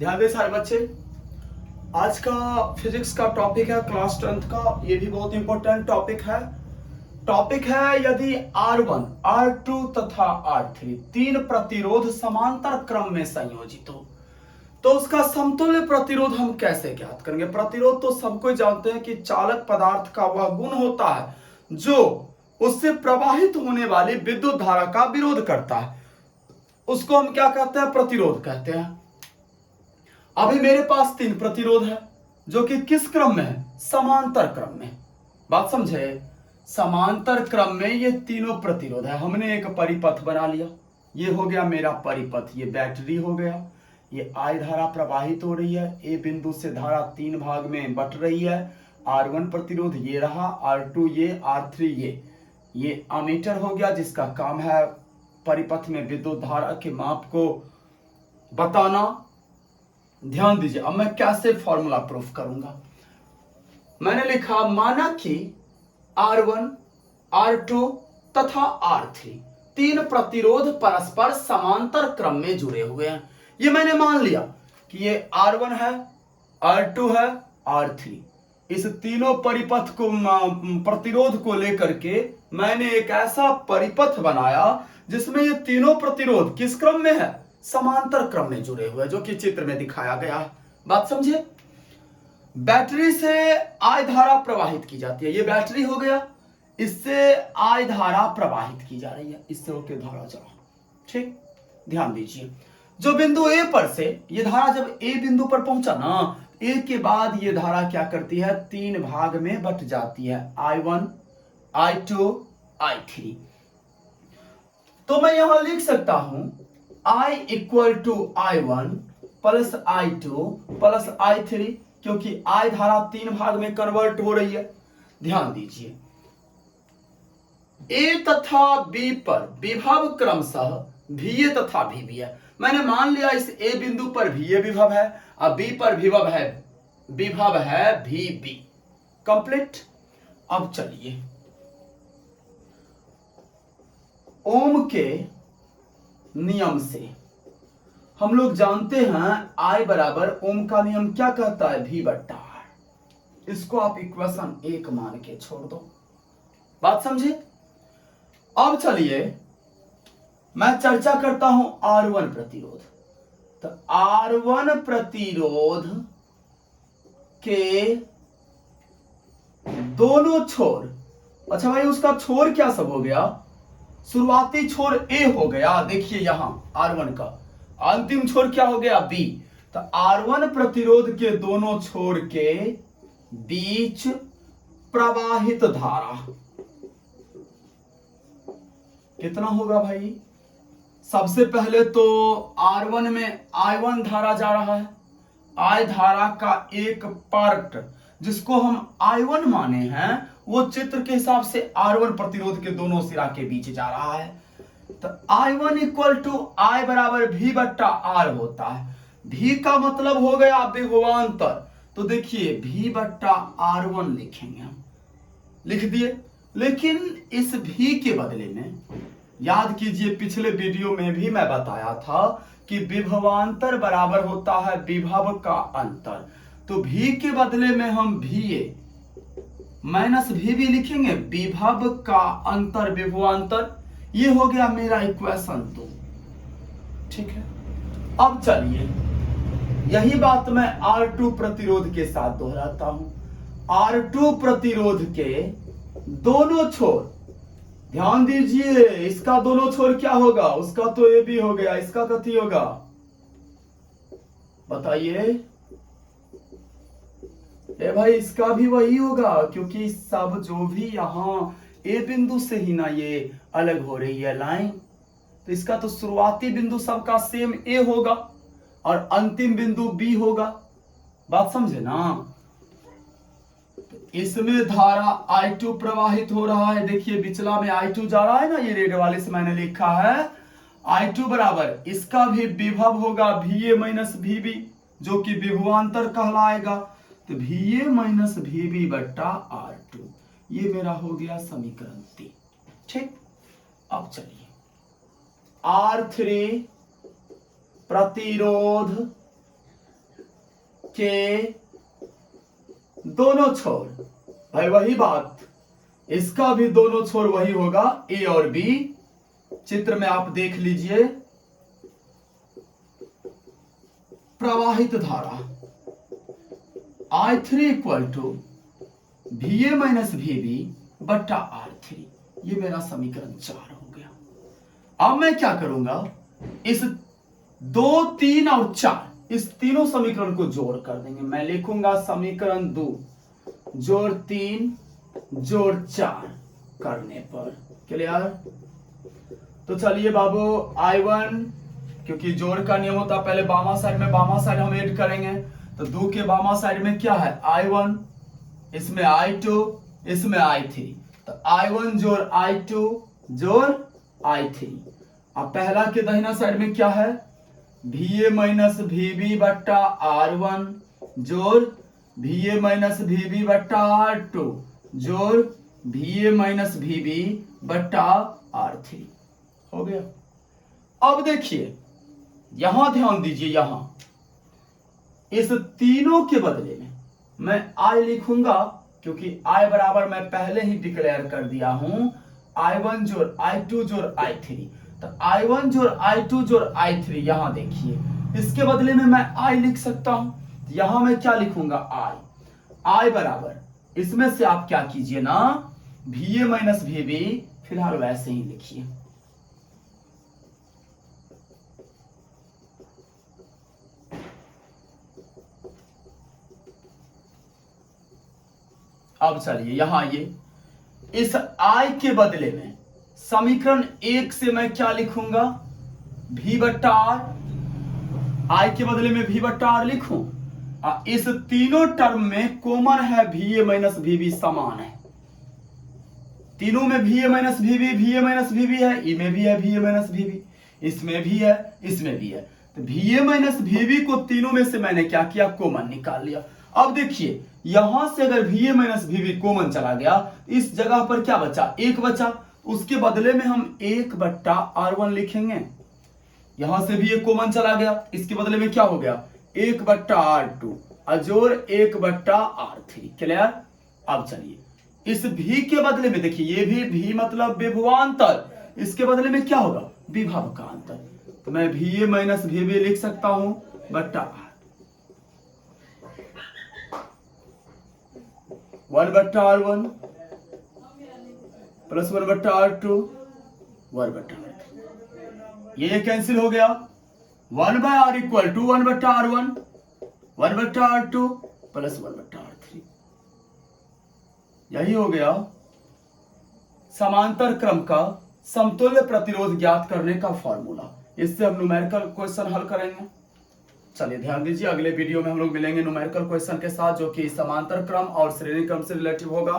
ध्यान दें सारे बच्चे, आज का फिजिक्स का टॉपिक है क्लास 10th का। ये भी बहुत इंपॉर्टेंट टॉपिक है यदि R1, R2 तथा R3 तीन प्रतिरोध समांतर क्रम में संयोजित हो तो उसका समतुल्य प्रतिरोध हम कैसे ज्ञात करेंगे। प्रतिरोध तो सबको जानते हैं कि चालक पदार्थ का वह गुण होता है जो उससे प्रवाहित होने वाली विद्युत धारा का विरोध करता है, उसको हम क्या कहते हैं, प्रतिरोध कहते हैं। अभी मेरे पास तीन प्रतिरोध है जो कि किस क्रम में है, समांतर क्रम में। बात समझे, समांतर क्रम में ये तीनों प्रतिरोध है। हमने एक परिपथ बना लिया, ये हो गया मेरा परिपथ, ये बैटरी हो गया, ये I धारा प्रवाहित हो रही है, ए बिंदु से धारा तीन भाग में बट रही है। R1 प्रतिरोध ये रहा, R2 ये, R3 ये अमीटर हो गया जिसका काम है परिपथ में विद्युत धारा के माप को बताना। ध्यान दीजिए, अब मैं कैसे फॉर्मूला प्रूफ करूंगा। मैंने लिखा, माना कि R1, R2 तथा R3 तीन प्रतिरोध परस्पर समांतर क्रम में जुड़े हुए हैं। ये मैंने मान लिया कि ये R1 है, R2 है, R3। इस तीनों परिपथ को प्रतिरोध को लेकर के मैंने एक ऐसा परिपथ बनाया जिसमें ये तीनों प्रतिरोध किस क्रम में है, समांतर क्रम में जुड़े हुए, जो कि चित्र में दिखाया गया है। बात समझे, बैटरी से I धारा प्रवाहित की जाती है, ये बैटरी हो गया, इससे I धारा प्रवाहित की जा रही है, इससे होकर धारा चला। ठीक, ध्यान दीजिए, जो बिंदु ए पर से ये धारा जब ए बिंदु पर पहुंचा ना, ए के बाद ये धारा क्या करती है, तीन भाग में बट जाती है, I1, I2, I3। तो मैं यहां लिख सकता हूं I equal to I1 plus I2 plus I3, क्योंकि I धारा तीन भाग में कन्वर्ट हो रही है। ध्यान दीजिए, A तथा B पर विभव क्रमशः VA तथा VB है। मैंने मान लिया इस A बिंदु पर VA विभव है, अब B पर विभव है VB। कंप्लीट। अब चलिए, ओम के नियम से हम लोग जानते हैं I बराबर ओम का नियम क्या कहता है, V बट्टा R। इसको आप इक्वेशन 1 मान के छोड़ दो। बात समझे। अब चलिए मैं चर्चा करता हूं R1 प्रतिरोध। तो R1 प्रतिरोध के दोनों छोर, अच्छा भाई उसका छोर क्या सब हो गया, शुरुआती छोर A हो गया, देखिए यहां R1 का, अंतिम छोर क्या हो गया, B। तो R1 प्रतिरोध के दोनों छोर के बीच प्रवाहित धारा कितना होगा भाई। सबसे पहले तो R1 में I1 धारा जा रहा है, I धारा का एक पार्ट जिसको हम I1 माने हैं वो चित्र के हिसाब से R1 प्रतिरोध के दोनों सिरा के बीच जा रहा है। तो I1 इक्वल टू I बराबर V बट्टा R होता है। V का मतलब हो गया विभवांतर, तो देखिए V बट्टा R1 लिखेंगे हम, लिख दिए। लेकिन इस V के बदले में याद कीजिए, पिछले वीडियो में भी मैं बताया था कि विभवांतर बराबर होता है विभव का अंतर। तो V के बदले में हम VA माइनस VB लिखेंगे, विभव का अंतर विभवांतर। ये हो गया मेरा इक्वेशन 2। ठीक है, अब चलिए यही बात मैं R2 प्रतिरोध के साथ दोहराता हूं। R2 प्रतिरोध के दोनों छोर, ध्यान दीजिए, इसका दोनों छोर क्या होगा, उसका तो AB हो गया, इसका कथी होगा बताइए। ए भाई इसका भी वही होगा, क्योंकि सब जो भी यहां A बिंदु से ही ना ये अलग हो रही है लाइन, तो इसका तो शुरुआती बिंदु सबका सेम A होगा और अंतिम बिंदु B होगा। बात समझे ना। इसमें धारा I2 प्रवाहित हो रहा है, देखिए बिचला में I2 जा रहा है ना, ये रेड वाले से मैंने लिखा है I2 बराबर, इसका भी विभव होगा VA माइनस VB जो कि विभवांतर कहलाएगा। तो VA माइनस VB बट्टा R2, ये मेरा हो गया समीकरण 3। ठीक, अब चलिए R3 प्रतिरोध के दोनों छोर, भाई वही बात, इसका भी दोनों छोर वही होगा, ए और बी। चित्र में आप देख लीजिए, प्रवाहित धारा I3 equal to VA minus VB बट्टा R3, ये मेरा समीकरण 4 हो गया। अब मैं क्या करूंगा, इस 2, 3 और 4 इस तीनों समीकरण को जोड़ कर देंगे। मैं लिखूंगा समीकरण 2 जोड़ 3 जोड़ 4 करने पर, क्लियर। तो चलिए बाबू, I1, क्योंकि जोड़ का नियम होता है पहले बामा साइड में बामा साइड हम ऐड करेंगे, तो 2 के बामा साइड में क्या है I1, इसमें I2, इसमें I3, तो I1 जोड़ I2 जोड़ I3। अब पहला के दाहिना साइड में क्या है, VA माइनस VB बट्टा R1 जोड़ VA माइनस VB बट्टा R2 जोड़ VA माइनस VB बट्टा R3 हो गया। अब देखिए यहां ध्यान दीजिए, यहां इस तीनों के बदले में मैं I लिखूंगा, क्योंकि I बराबर मैं पहले ही डिक्लेयर कर दिया हूं I1 जोड़ I2 जोड़ I3, तो I1 जोड़ I2 जोड़ I3। यहां देखिए इसके बदले में मैं I लिख सकता हूं, तो यहां मैं क्या लिखूंगा I बराबर, इसमें से आप क्या कीजिए ना, VA माइनस VB फिलहाल वैसे ही लिखिए। अब चलिए यहां ये इस I के बदले में समीकरण 1 से मैं क्या लिखूंगा, V बट्टा R, I के बदले में V बट्टा R लिखूं। इस तीनों टर्म में कॉमन है VA माइनस VB, समान है तीनों में, VA माइनस VB है, ई में भी है VA माइनस VB, इसमें भी है, इसमें भी है। तो VA माइनस VB को तीनों में से मैंने क्या किया, कॉमन निकाल लिया। अब देखिए यहां से अगर VA माइनस VB कॉमन चला गया, इस जगह पर क्या बचा, 1 बचा, उसके बदले में हम 1 बट्टा R1 लिखेंगे। यहां से भी 1 कॉमन चला गया, इसके बदले में क्या हो गया, 1 बट्टा R2 अजोर 1 बट्टा R3, क्लियर। अब चलिए इस V के बदले में देखिए, ये भी V मतलब विभवांतर, इसके बदले में क्या होगा, विभव का अंतर, तो मैं VA माइनस VB लिख सकता हूं बट्टा R, 1 बट्टा R1 प्लस 1 बट्टा R2 1 बट्टा R3, ये कैंसिल हो गया। 1 बाय R इक्वल टू 1 बट्टा R1 1 बट्टा R2 प्लस 1 बट्टा R3, यही हो गया समांतर क्रम का समतुल्य प्रतिरोध ज्ञात करने का फॉर्मूला। इससे हम न्यूमेरिकल क्वेश्चन हल करेंगे। चलिए ध्यान दीजिए, अगले वीडियो में हम लोग मिलेंगे न्यूमेरिकल क्वेश्चन के साथ, जो कि समांतर क्रम और श्रेणी क्रम से रिलेटिव होगा।